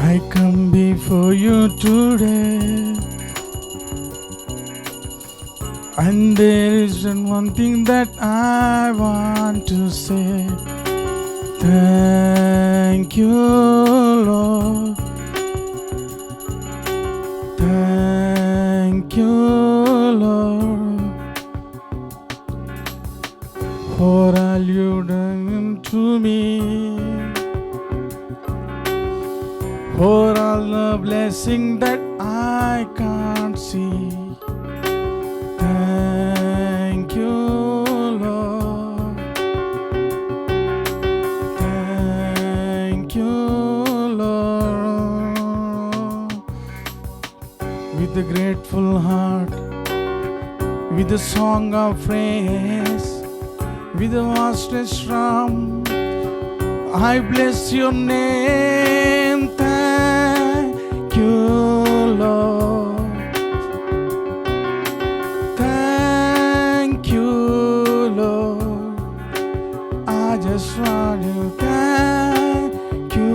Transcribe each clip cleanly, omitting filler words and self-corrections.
I come before you today, and there isn't one thing that I want to say. Thank you, Lord. Thank you, Lord, for all you've done to me, for all the blessing that I can't see. Thank you, Lord. Thank you, Lord. With a grateful heart, with a song of praise, with a vast drum, I bless your name. Thank you, Lord. Thank you, Lord. I just want to thank you,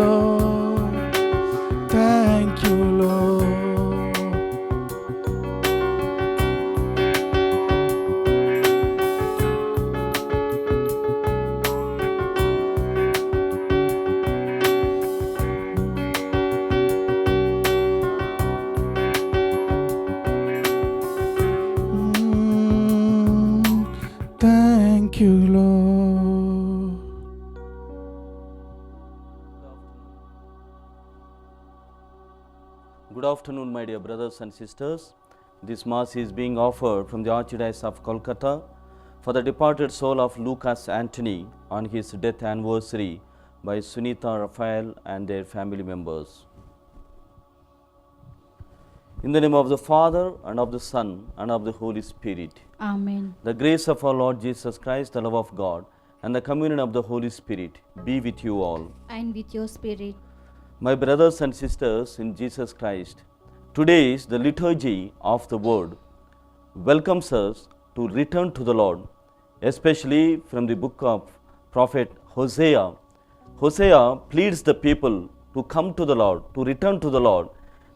Lord. Thank you, Lord. Thank you, Lord. Good afternoon, my dear brothers and sisters. This Mass is being offered from the Archdiocese of Kolkata for the departed soul of Lucas Anthony on his death anniversary by Sunita Raphael and their family members. In the name of the Father, and of the Son, and of the Holy Spirit. Amen. The grace of our Lord Jesus Christ, the love of God, and the communion of the Holy Spirit be with you all. And with your spirit. My brothers and sisters in Jesus Christ, today is the liturgy of the Word welcomes us to return to the Lord, especially from the book of prophet Hosea. Hosea pleads the people to come to the Lord, to return to the Lord,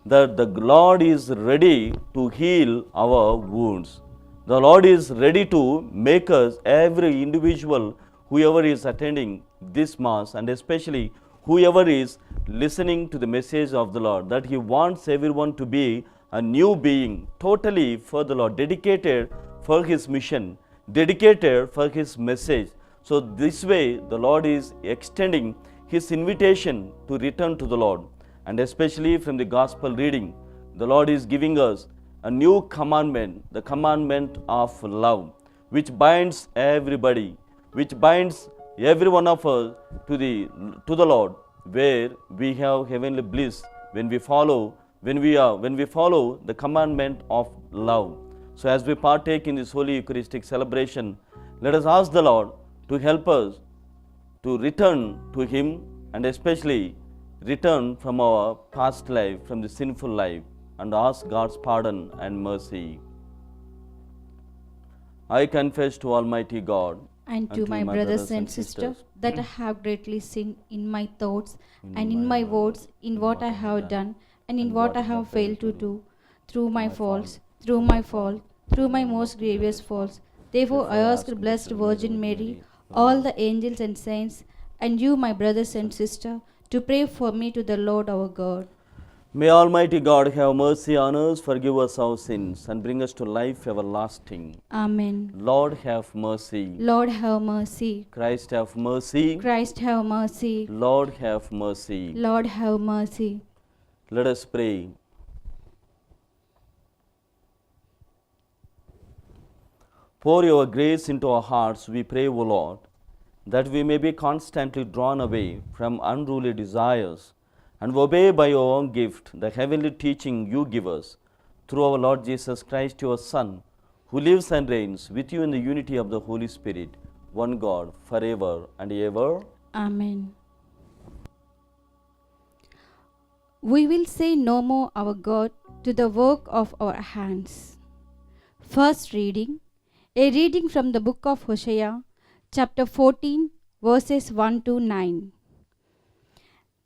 that the Lord is ready to heal our wounds. The Lord is ready to make us, every individual, whoever is attending this Mass, and especially whoever is listening to the message of the Lord, that He wants everyone to be a new being, totally for the Lord, dedicated for His mission, dedicated for His message. So this way the Lord is extending His invitation to return to the Lord. And especially from the Gospel reading, the Lord is giving us a new commandment, the commandment of love, which binds everybody, which binds every one of us to the Lord, where we have heavenly bliss when we follow the commandment of love. So as we partake in this holy Eucharistic celebration, let us ask the Lord to help us to return to Him, and especially return from our past life, from the sinful life, and ask God's pardon and mercy. I confess to Almighty God And to my brothers and sisters that I have greatly sinned in my thoughts and in my words, in what I have done and in what I have failed to do, through my faults, through my most grievous faults. Therefore I ask the Blessed Virgin Mary, all the angels and saints, and you, my brothers and sisters, to pray for me to the Lord our God. May Almighty God have mercy on us, forgive us our sins, and bring us to life everlasting. Amen. Lord have mercy. Lord have mercy. Christ have mercy. Christ have mercy. Lord have mercy. Lord have mercy. Let us pray. Pour your grace into our hearts, we pray, O Lord, that we may be constantly drawn away from unruly desires and obey by your own gift the heavenly teaching you give us, through our Lord Jesus Christ, your Son, who lives and reigns with you in the unity of the Holy Spirit, one God, forever and ever. Amen. We will say no more our God to the work of our hands. First reading, a reading from the book of Hosea, chapter 14, verses 1 to 9.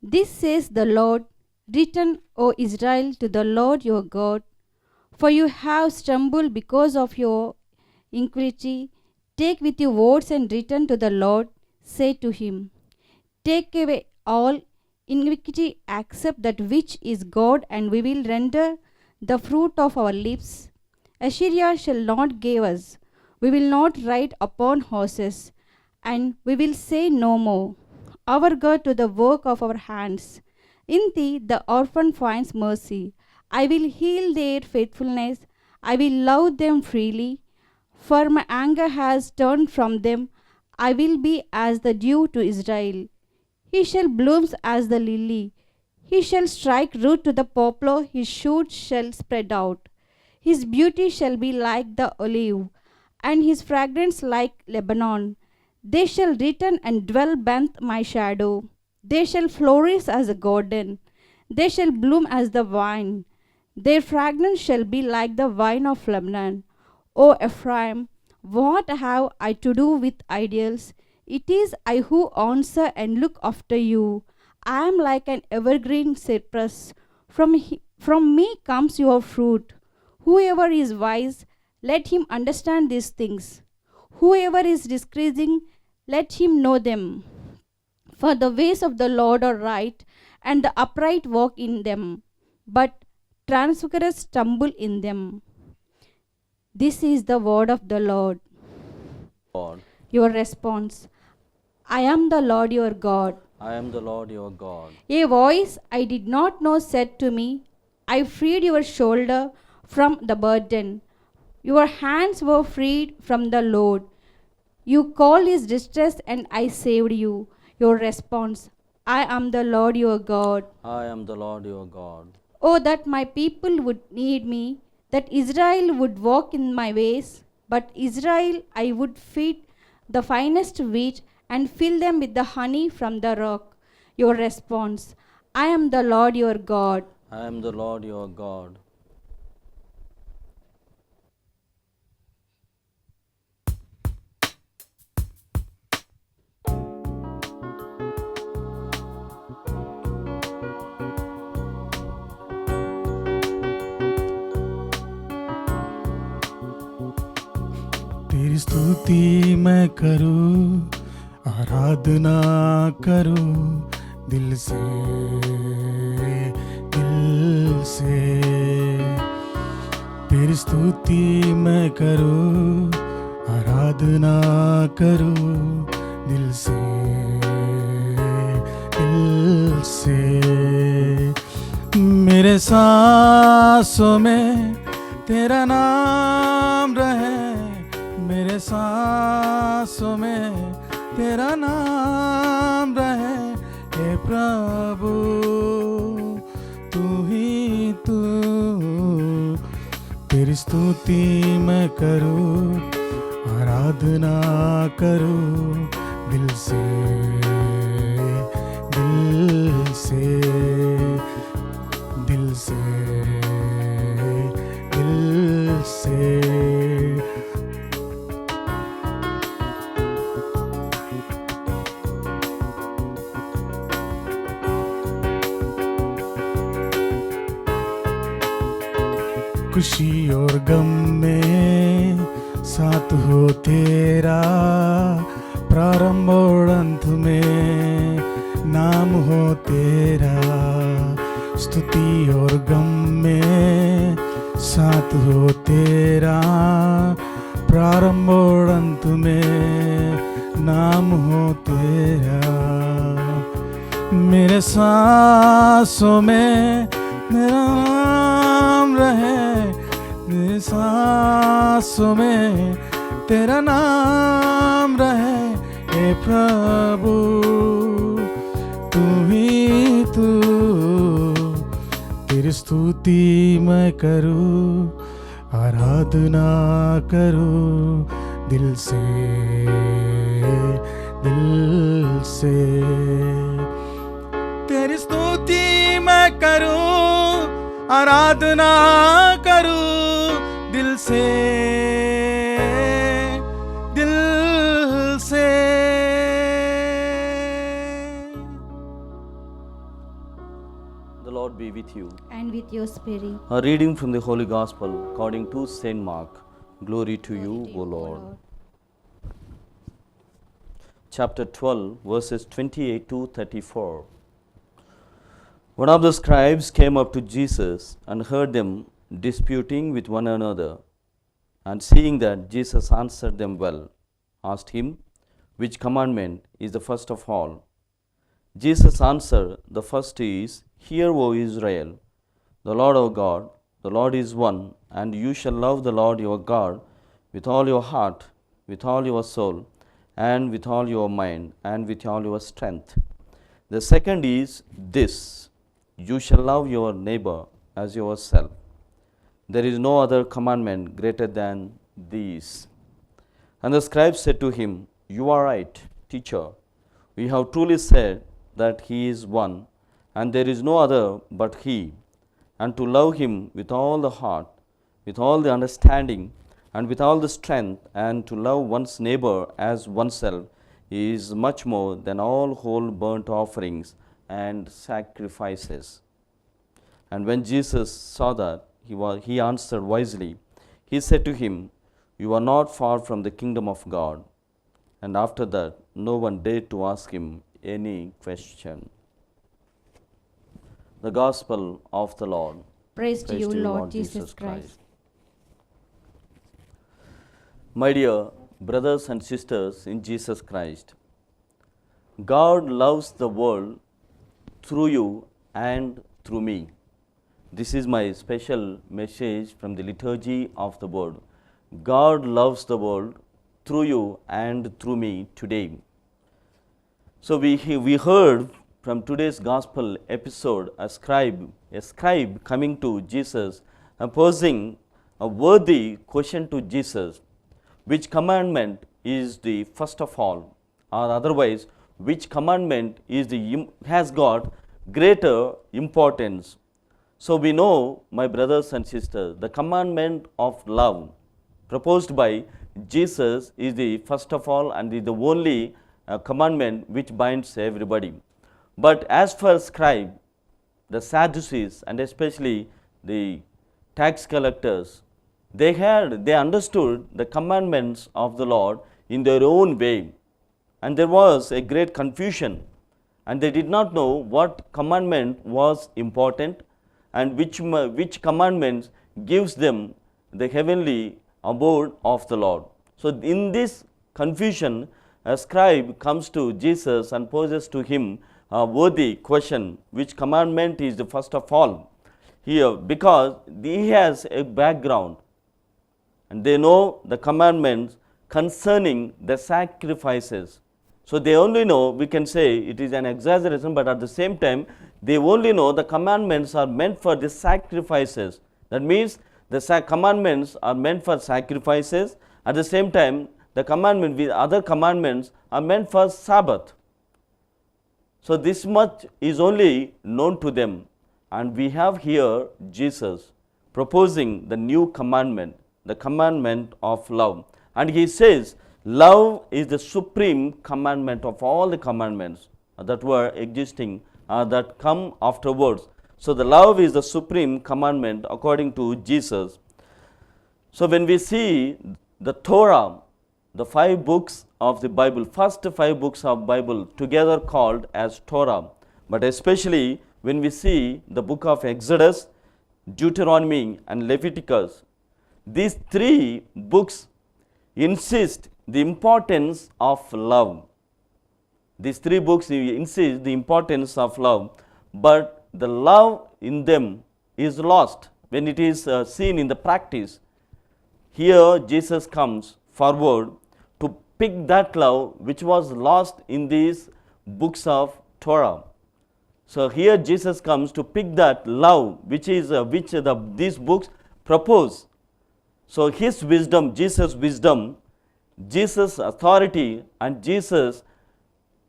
This says the Lord, return, O Israel, to the Lord your God, for you have stumbled because of your iniquity. Take with you words and return to the Lord. Say to him, take away all iniquity, accept that which is God, and we will render the fruit of our lips. Assyria shall not give us. We will not ride upon horses, and we will say no more. Our God to the work of our hands. In thee the orphan finds mercy. I will heal their faithfulness. I will love them freely. For my anger has turned from them. I will be as the dew to Israel. He shall bloom as the lily. He shall strike root to the poplar. His shoots shall spread out. His beauty shall be like the olive, and his fragrance like Lebanon. They shall return and dwell beneath my shadow. They shall flourish as a garden. They shall bloom as the vine. Their fragrance shall be like the vine of Lebanon. O Ephraim, what have I to do with idols? It is I who answer and look after you. I am like an evergreen cypress. From me comes your fruit. Whoever is wise, let him understand these things. Whoever is decreasing, let him know them. For the ways of the Lord are right, and the upright walk in them, but transgressors stumble in them. This is the word of the Lord. God, Your response: I am the Lord your God. I am the Lord your God. A voice I did not know said to me, I freed your shoulder from the burden. Your hands were freed from the load. You called his distress, and I saved you. Your response: I am the Lord your God. I am the Lord your God. Oh, that my people would need me, that Israel would walk in my ways. But Israel I would feed the finest wheat and fill them with the honey from the rock. Your response: I am the Lord your God. I am the Lord your God. तेरी स्तुति मैं करूं, आराधना करूं दिल से, दिल से। तेरी स्तुति मैं करूं, आराधना करूं दिल से, दिल से। मेरे सांसों में तेरा नाम रहे, मेरे सांसों में तेरा नाम रहे। हे प्रभु तू ही तू, तेरी स्तुति मैं करूं, आराधना करूं दिल से, दिल से, दिल से, दिल से। खुशी और गम में साथ हो तेरा, प्रारंभ और अंत में नाम हो तेरा। स्तुति और गम में साथ हो तेरा, प्रारंभ और अंत में नाम हो तेरा। मेरे सांसों में मेरा नाम रहे, मेरे सांसों में तेरा नाम रहे। हे प्रभु तू ही तू, तेरी स्तुति मैं करूं, आराधना करूं दिल से, दिल से। तेरी स्तुति मैं करूं, आराधना करूं दिल से, दिल से। with you. and with your spirit. A reading from the Holy Gospel according to Saint Mark. Glory to you, O Lord. Chapter 12, verses 28 to 34. One of the scribes came up to Jesus and heard them disputing with one another. And seeing that Jesus answered them well, asked him, which commandment is the first of all? Jesus answered, the first is, Hear, O Israel, the Lord our God, the Lord is one, and you shall love the Lord your God with all your heart, with all your soul, and with all your mind, and with all your strength. The second is this, you shall love your neighbor as yourself. There is no other commandment greater than these. And the scribe said to him, You are right, teacher. We have truly said that he is one, and there is no other but he, and to love him with all the heart, with all the understanding, and with all the strength, and to love one's neighbor as oneself is much more than all whole burnt offerings and sacrifices. And when Jesus saw that, he answered wisely. He said to him, You are not far from the kingdom of God. And after that, no one dared to ask him any question. The Gospel of the Lord. Praise to you, Lord Jesus Christ. My dear brothers and sisters in Jesus Christ, God loves the world through you and through me. This is my special message from the liturgy of the word. God loves the world through you and through me today. So we heard from today's gospel episode a scribe coming to Jesus and posing a worthy question to Jesus. Which commandment is the first of all? Or otherwise, which commandment has got greater importance? So we know, my brothers and sisters, the commandment of love proposed by Jesus is the first of all and is the only commandment which binds everybody. But as for scribe, the Sadducees and especially the tax collectors, they understood the commandments of the Lord in their own way, and there was a great confusion, and they did not know what commandment was important and which commandments gives them the heavenly abode of the Lord. So in this confusion, a scribe comes to Jesus and poses to him a worthy question, which commandment is the first of all? Here, because he has a background and they know the commandments concerning the sacrifices. So they only know, we can say it is an exaggeration, but at the same time, they only know the commandments are meant for the sacrifices. That means the commandments are meant for sacrifices. At the same time, the commandment with other commandments are meant for Sabbath. So this much is only known to them. And we have here Jesus proposing the new commandment, the commandment of love. And he says, love is the supreme commandment of all the commandments that were existing, that come afterwards. So the love is the supreme commandment according to Jesus. So when we see the Torah, the 5 books of the Bible, first 5 books of Bible together called as Torah, but especially when we see the book of Exodus, Deuteronomy and Leviticus, these 3 books insist the importance of love. These 3 books insist the importance of love, but the love in them is lost when it is seen in the practice. Here Jesus comes forward to pick that love which was lost in these books of Torah. So here Jesus comes to pick that love which these books propose. So his wisdom, Jesus' authority and Jesus'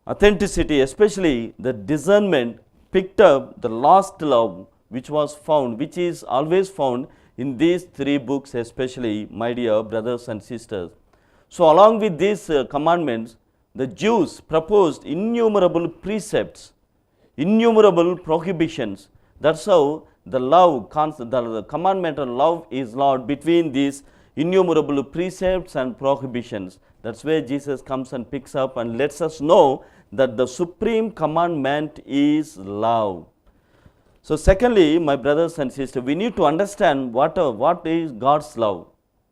authenticity, especially the discernment, picked up the lost love which is always found in these 3 books, especially, my dear brothers and sisters. So along with these commandments, the Jews proposed innumerable precepts, innumerable prohibitions That's how the love, the commandment of love is Lord between these innumerable precepts and prohibitions. That's where Jesus comes and picks up and lets us know that the supreme commandment is love. So secondly, my brothers and sisters, we need to understand what is God's love.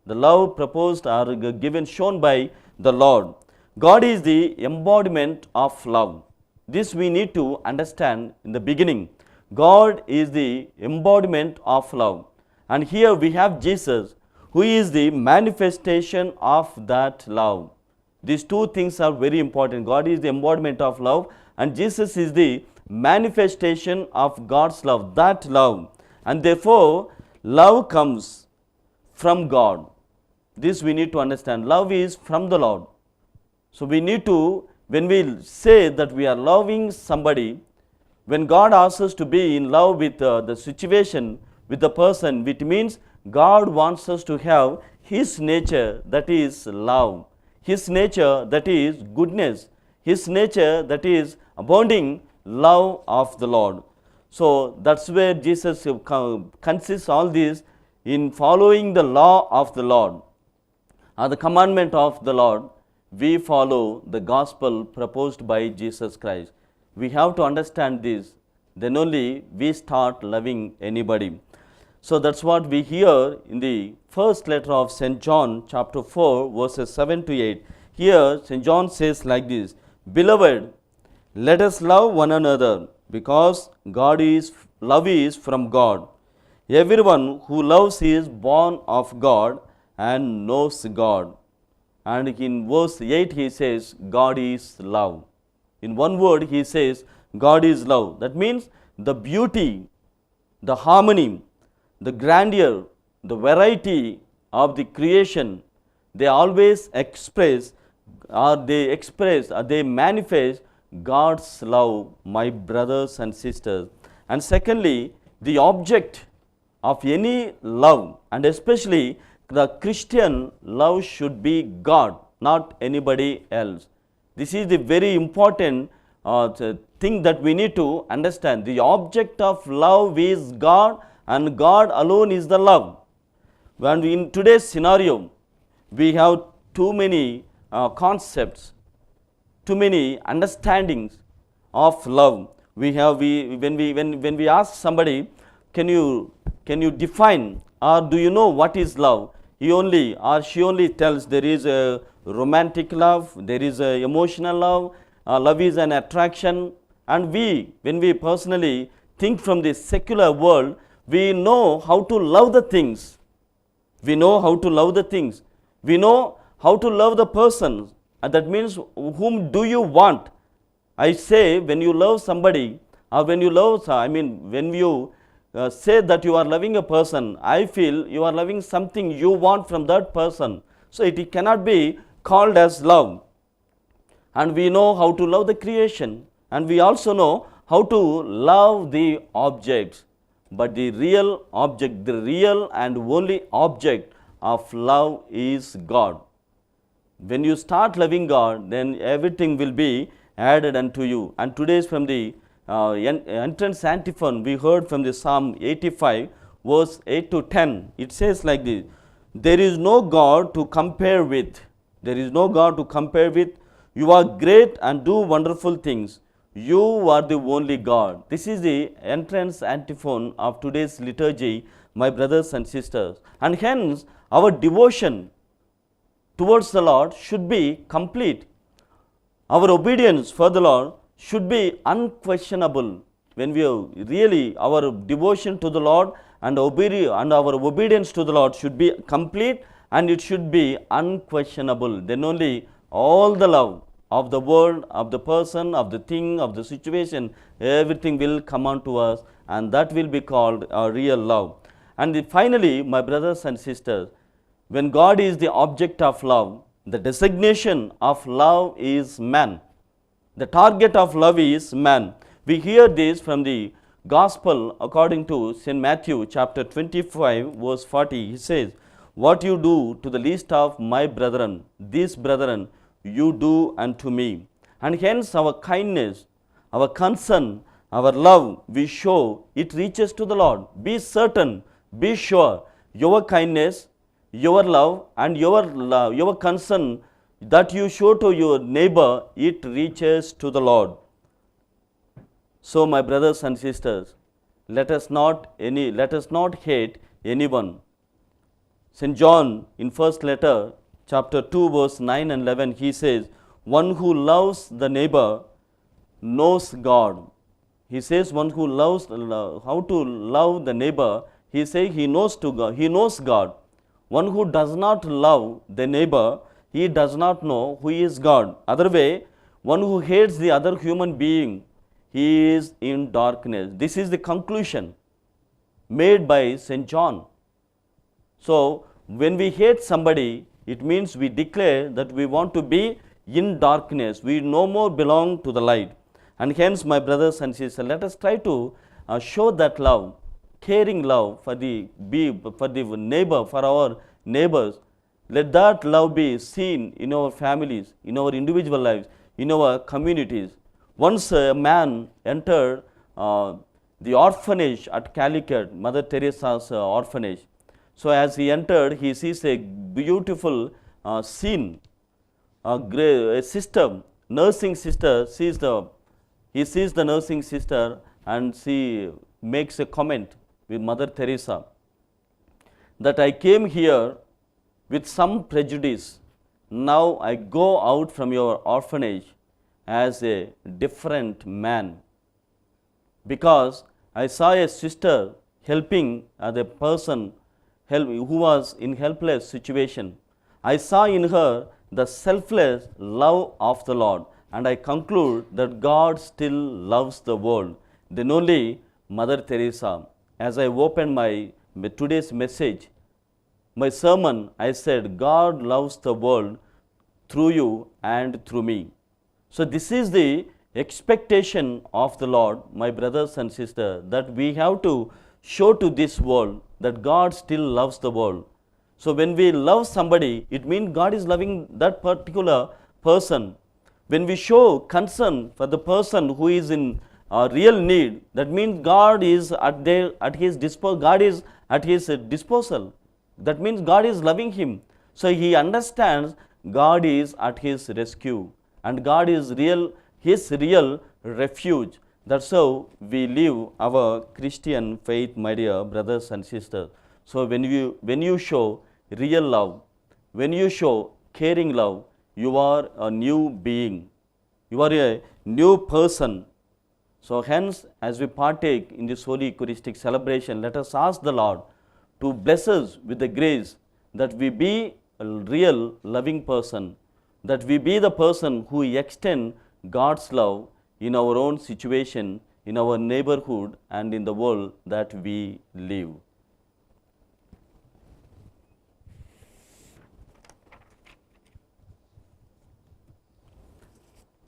The love proposed or given, shown by the Lord. God is the embodiment of love. This we need to understand in the beginning. God is the embodiment of love. And here we have Jesus, who is the manifestation of that love. These two things are very important. God is the embodiment of love, and Jesus is the manifestation of God's love, that love. And therefore, love comes from God. This we need to understand. Love is from the Lord. So we need to, when we say that we are loving somebody, when God asks us to be in love with the situation, with the person, it means God wants us to have His nature, that is love. His nature, that is goodness. His nature, that is abounding love of the Lord. So that's where Jesus consists all this in following the law of the Lord, or the commandment of the Lord. We follow the gospel proposed by Jesus Christ. We have to understand this, then only we start loving anybody. So that's what we hear in the first letter of St. John chapter 4 verses 7 to 8. Here St. John says like this, Beloved, let us love one another, because love is from God. Everyone who loves is born of God and knows God. And in verse 8 he says, God is love. In one word he says, God is love. That means the beauty, the harmony, the grandeur, the variety of the creation, they always express or they manifest God's love, my brothers and sisters. And secondly, the object of any love, and especially the Christian love, should be God, not anybody else. This is the very important thing that we need to understand. The object of love is God, and God alone is the love. And in today's scenario, we have too many concepts, too many understandings of love. When we ask somebody, can you define, or do you know what is love? He only or she only tells there is a romantic love, there is a emotional love, love is an attraction. And when we personally think from the secular world, we know how to love the things. We know how to love the things. We know how to love the person. And that means, whom do you want? I say, when you love somebody, or when you say that you are loving a person, I feel you are loving something you want from that person. So it cannot be called as love. And we know how to love the creation, and we also know how to love the objects. But the real object, the real and only object of love is God. When you start loving God, then everything will be added unto you. And today's from the entrance antiphon, we heard from the Psalm 85 verse 8 to 10. It says like this, there is no God to compare with. There is no God to compare with. You are great and do wonderful things. You are the only God. This is the entrance antiphon of today's liturgy, my brothers and sisters. And hence, our devotion towards the Lord should be complete. Our obedience for the Lord should be unquestionable. When we really, our devotion to the Lord and our obedience to the Lord should be complete, and it should be unquestionable. Then only all the love of the world, of the person, of the thing, of the situation, everything will come unto us, and that will be called a real love. And finally, my brothers and sisters, when God is the object of love, the designation of love is man. The target of love is man. We hear this from the Gospel according to St. Matthew chapter 25 verse 40. He says, what you do to the least of my brethren, these brethren, you do unto me. And hence our kindness, our concern, our love we show, it reaches to the Lord. Be certain, be sure, your kindness, your love, and your concern that you show to your neighbor, it reaches to the Lord. So, my brothers and sisters, let us not hate anyone. St. John in first letter, chapter 2, verse 9 and 11, he says, one who loves the neighbor knows God. He says one who loves, how to love the neighbor, he says he knows to God, he knows God. One who does not love the neighbor, he does not know who is God. Other way, one who hates the other human being, he is in darkness. This is the conclusion made by St. John. So, when we hate somebody, it means we declare that we want to be in darkness. We no more belong to the light. And hence, my brothers and sisters, let us try to show that love, caring love for the neighbor, for our neighbors. Let that love be seen in our families, in our individual lives, in our communities. Once a man entered the orphanage at Calicut, Mother Teresa's orphanage. So as he entered, he sees a beautiful scene. A sister, nursing sister, he sees the nursing sister, and she makes a comment with Mother Teresa that I came here with some prejudice. Now I go out from your orphanage as a different man, because I saw a sister helping the person who was in helpless situation. I saw in her the selfless love of the Lord, and I conclude that God still loves the world. Then only Mother Teresa, as I opened my today's message, my sermon, I said, God loves the world through you and through me. So this is the expectation of the Lord, my brothers and sisters, that we have to show to this world that God still loves the world. So when we love somebody, it means God is loving that particular person. When we show concern for the person who is in real need, that means God is at his disposal. That means God is loving him. So he understands God is at his rescue, and God is his real refuge. That's how we live our Christian faith, my dear brothers and sisters. So when you show real love, when you show caring love, you are a new being. You are a new person. So hence, as we partake in this Holy Eucharistic celebration, let us ask the Lord to bless us with the grace that we be a real loving person, that we be the person who extend God's love in our own situation, in our neighborhood, and in the world that we live.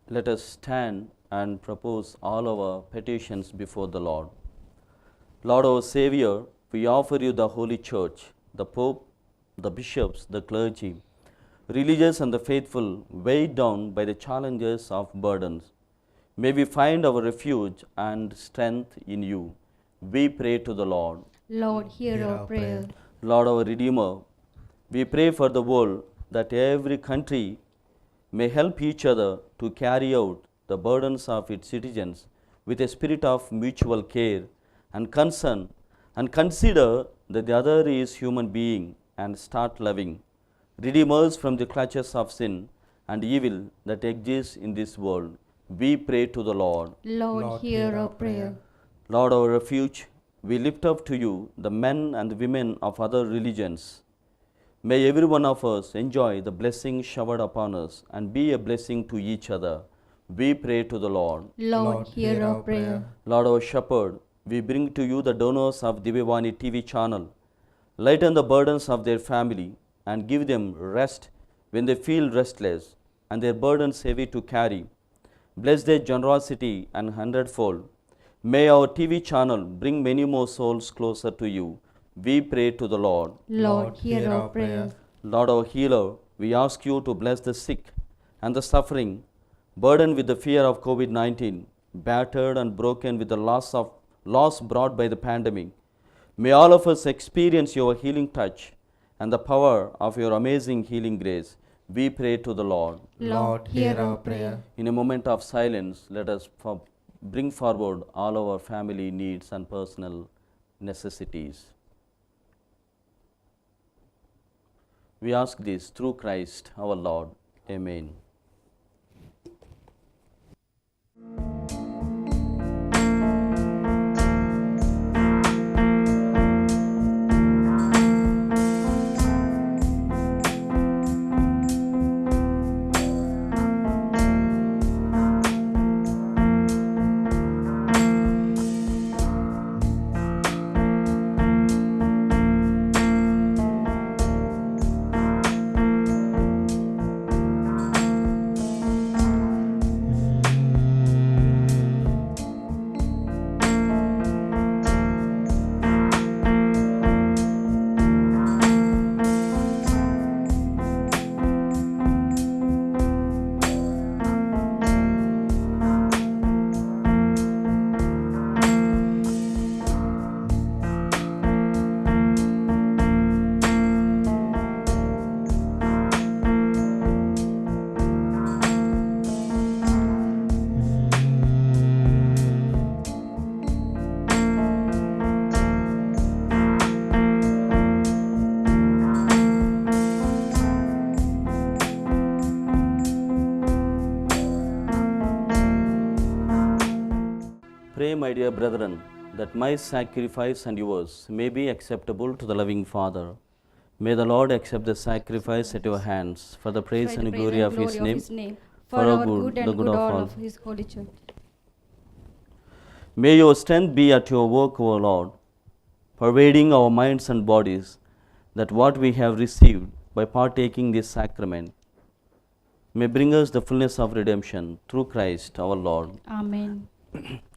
Let us stand and propose all our petitions before the Lord. Lord, our Savior, we offer you the Holy Church, the Pope, the bishops, the clergy, religious and the faithful, weighed down by the challenges of burdens. May we find our refuge and strength in you. We pray to the Lord. Lord, hear our prayer. Lord, our Redeemer, we pray for the world, that every country may help each other to carry out the burdens of its citizens with a spirit of mutual care and concern, and consider that the other is human being, and start loving. Redeem us from the clutches of sin and evil that exists in this world. We pray to the Lord. Lord, hear our prayer. Lord, our refuge, we lift up to you the men and the women of other religions. May every one of us enjoy the blessing showered upon us and be a blessing to each other. We pray to the Lord. Lord, hear our prayer. Lord, our shepherd, we bring to you the donors of Divyavani TV channel. Lighten the burdens of their family and give them rest when they feel restless and their burdens heavy to carry. Bless their generosity and hundredfold. May our TV channel bring many more souls closer to you. We pray to the Lord. Lord, hear our prayer. Lord, our healer, we ask you to bless the sick and the suffering, burdened with the fear of COVID-19. battered and broken with the loss brought by the pandemic. May all of us experience your healing touch and the power of your amazing healing grace. We pray to the Lord. Lord, hear our prayer. In a moment of silence, let us bring forward all our family needs and personal necessities. We ask this through Christ our Lord. Amen. Pray, my dear brethren, that my sacrifice and yours may be acceptable to the loving Father. May the Lord accept the sacrifice at your hands for the praise and glory of His name, for our good and good all of His holy church. May your strength be at your work, O Lord, pervading our minds and bodies, that what we have received by partaking this sacrament may bring us the fullness of redemption through Christ our Lord. Amen.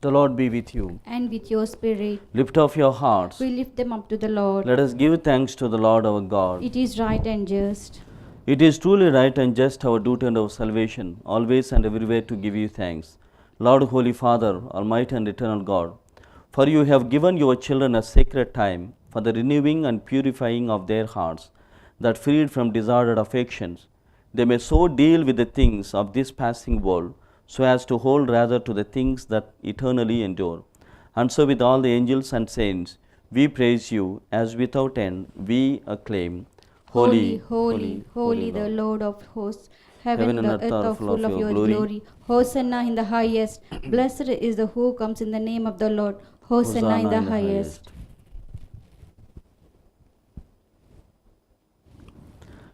The Lord be with you. And with your spirit, Lift off your hearts. we lift them up to the Lord. Let us give thanks to the Lord our God. It is right and just. It is truly right and just our duty and our salvation, always and everywhere to give you thanks. Lord, Holy Father, Almighty and Eternal God, for you have given your children a sacred time for the renewing and purifying of their hearts, that freed from disordered affections, they may so deal with the things of this passing world, so as to hold rather to the things that eternally endure. And so with all the angels and saints, we praise you, as without end we acclaim, Holy, holy, holy, the Lord of hosts. Heaven and earth are full of your glory. Hosanna in the highest. Blessed is the who comes in the name of the Lord. Hosanna in the highest.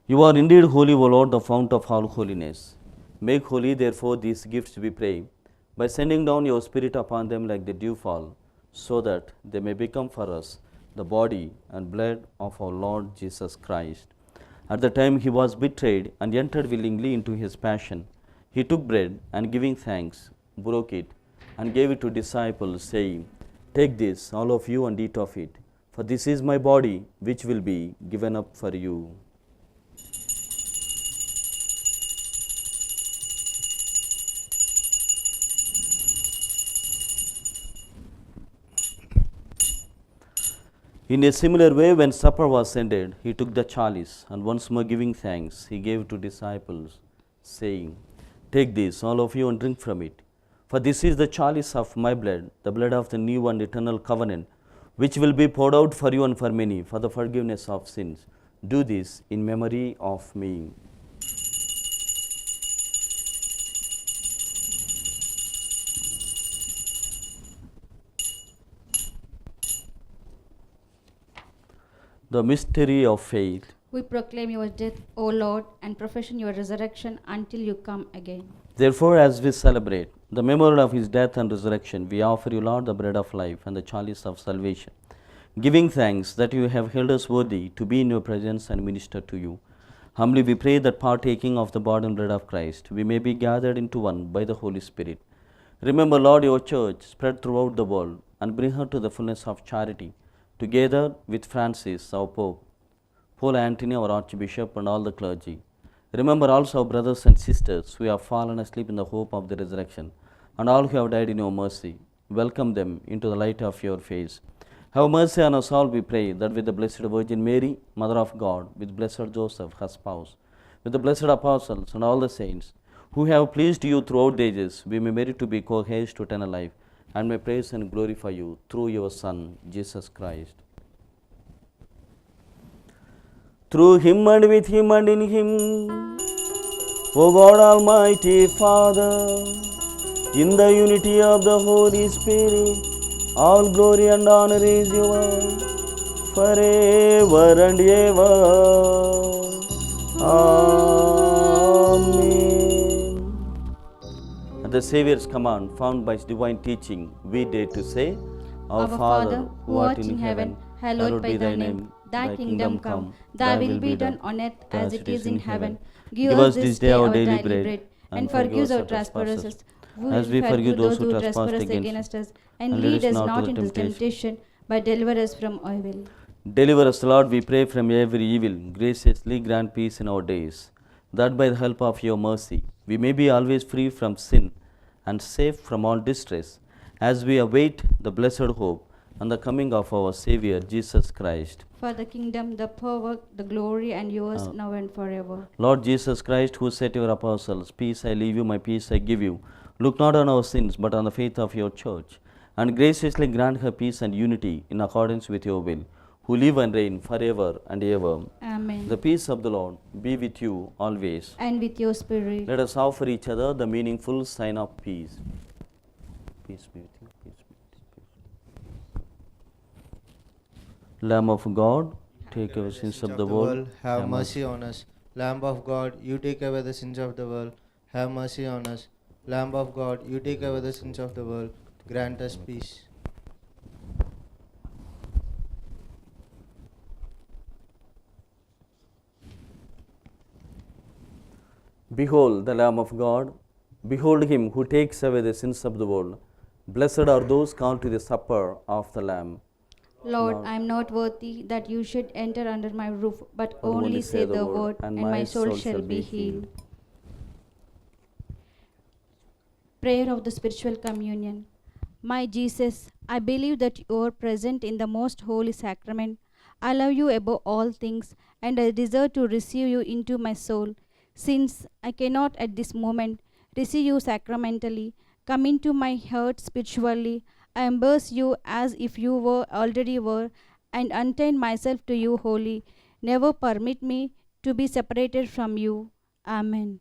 You are indeed holy, O Lord, the fount of all holiness. Make holy, therefore, these gifts, we pray, by sending down your Spirit upon them like the dewfall, so that they may become for us the body and blood of our Lord Jesus Christ. At the time he was betrayed and entered willingly into his passion, he took bread and, giving thanks, broke it and gave it to disciples, saying, Take this, all of you, and eat of it, for this is my body, which will be given up for you. In a similar way, when supper was ended, he took the chalice, and once more giving thanks, he gave to disciples, saying, Take this, all of you, and drink from it. For this is the chalice of my blood, the blood of the new and eternal covenant, which will be poured out for you and for many, for the forgiveness of sins. Do this in memory of me. The mystery of faith. We proclaim your death, O Lord, and profession your resurrection until you come again. Therefore, as we celebrate the memorial of his death and resurrection, we offer you, Lord, the bread of life and the chalice of salvation, giving thanks that you have held us worthy to be in your presence and minister to you. Humbly we pray that, partaking of the body and blood of Christ, we may be gathered into one by the Holy Spirit. Remember, Lord, your church spread throughout the world, and bring her to the fullness of charity, together with Francis, our Pope, Paul Antony, our Archbishop, and all the clergy. Remember also our brothers and sisters who have fallen asleep in the hope of the resurrection. and all who have died in your mercy. Welcome them into the light of your face. Have mercy on us all, we pray, that with the Blessed Virgin Mary, Mother of God, with Blessed Joseph, her spouse, with the blessed apostles and all the saints, who have pleased you throughout the ages, we may merit to be co-heirs to eternal life, and may praise and glorify you through your Son, Jesus Christ. Through him and with him and in him, O God Almighty Father, in the unity of the Holy Spirit, all glory and honor is yours forever and ever. Amen. At the Saviour's command, found by his divine teaching, we dare to say, Our Father, who art in heaven, hallowed be thy name. Thy kingdom come, thy will be done on earth as it is in heaven. Give us this day our daily bread, and forgive us our trespasses, as we forgive those who trespass against us. And lead us not into temptation, but deliver us from evil. Deliver us, Lord, we pray, from every evil. Graciously grant peace in our days, that by the help of your mercy we may be always free from sin and safe from all distress, as we await the blessed hope and the coming of our Saviour, Jesus Christ. For the kingdom, the power, the glory, and yours now and forever. Lord Jesus Christ, who said to your apostles, Peace I leave you, my peace I give you, look not on our sins, but on the faith of your church, and graciously grant her peace and unity in accordance with your will, who live and reign forever and ever. Amen. The peace of the Lord be with you always. And with your spirit. Let us offer each other the meaningful sign of peace. Peace be with you. Peace be with you. Lamb of God, take away sins of the world. Have mercy on us. Lamb of God, you take away the sins of the world. Have mercy on us. Lamb of God, you take away the sins of the world. Grant us peace. Behold the Lamb of God. Behold him who takes away the sins of the world. Blessed are those called to the supper of the Lamb. Lord, I am not worthy that you should enter under my roof, but only say the word, and my soul shall be healed. Prayer of the Spiritual Communion. My Jesus, I believe that you are present in the most holy sacrament. I love you above all things, and I desire to receive you into my soul. Since I cannot at this moment receive you sacramentally, come into my heart spiritually. I embrace you as if you already were, and untain myself to you wholly. Never permit me to be separated from you. Amen.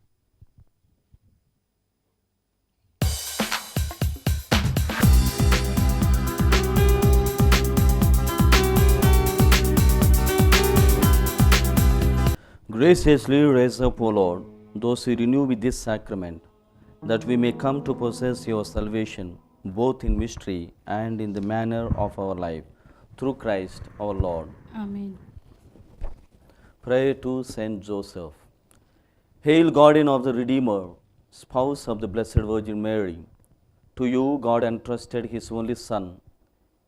Graciously raise up, O Lord, those who renew with this sacrament, that we may come to possess your salvation, both in mystery and in the manner of our life, through Christ our Lord. Amen. Prayer to Saint Joseph. Hail, guardian of the Redeemer, spouse of the Blessed Virgin Mary. To you God entrusted his only Son.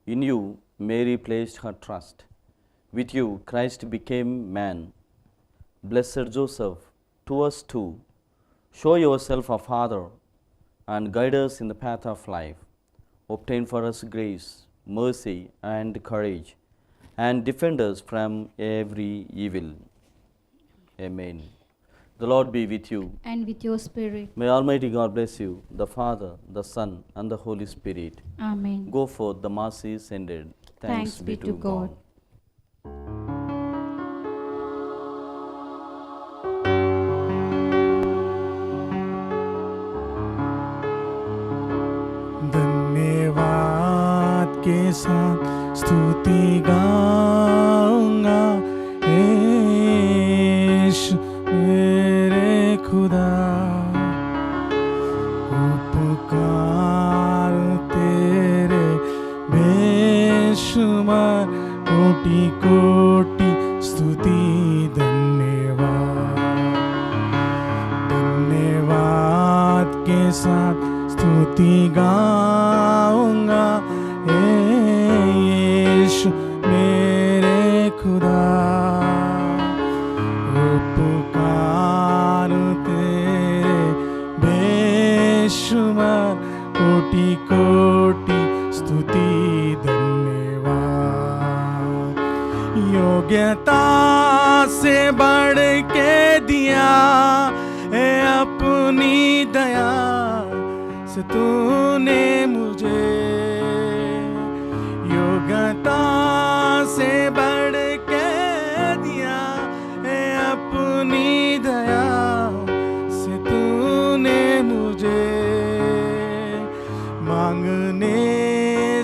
In you Mary placed her trust. With you Christ became man. Blessed Joseph, to us too, show yourself a Father and guide us in the path of life. Obtain for us grace, mercy, and courage, and defend us from every evil. Amen. The Lord be with you. And with your spirit. May Almighty God bless you, the Father, the Son, and the Holy Spirit. Amen. Go forth, the Mass is ended. Thanks be to God. धन्यवाद के साथ स्तुति गाऊंगा, यीशु मेरे खुदा। उपकार तेरे बेशुमार, कोटि कोटि स्तुति धन्यवाद। धन्यवाद के साथ स्तुति गाऊंगा, यीशु मेरे खुदा। उपकार तेरे बेशुमार, कोटि कोटि स्तुति धन्यवाद। योग्यता से बढ़ के दिया है अपनी दया से तूने मुझे, योग्यता से बढ़ के दिया है अपनी दया से तूने मुझे। मांगने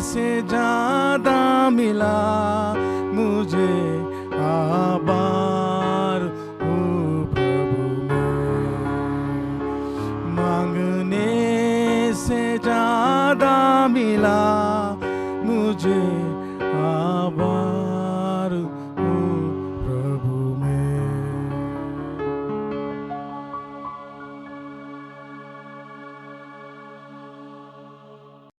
से ज्यादा मिला मुझे, आभार हूँ प्रभु मैं। मांगने से ज्यादा मिला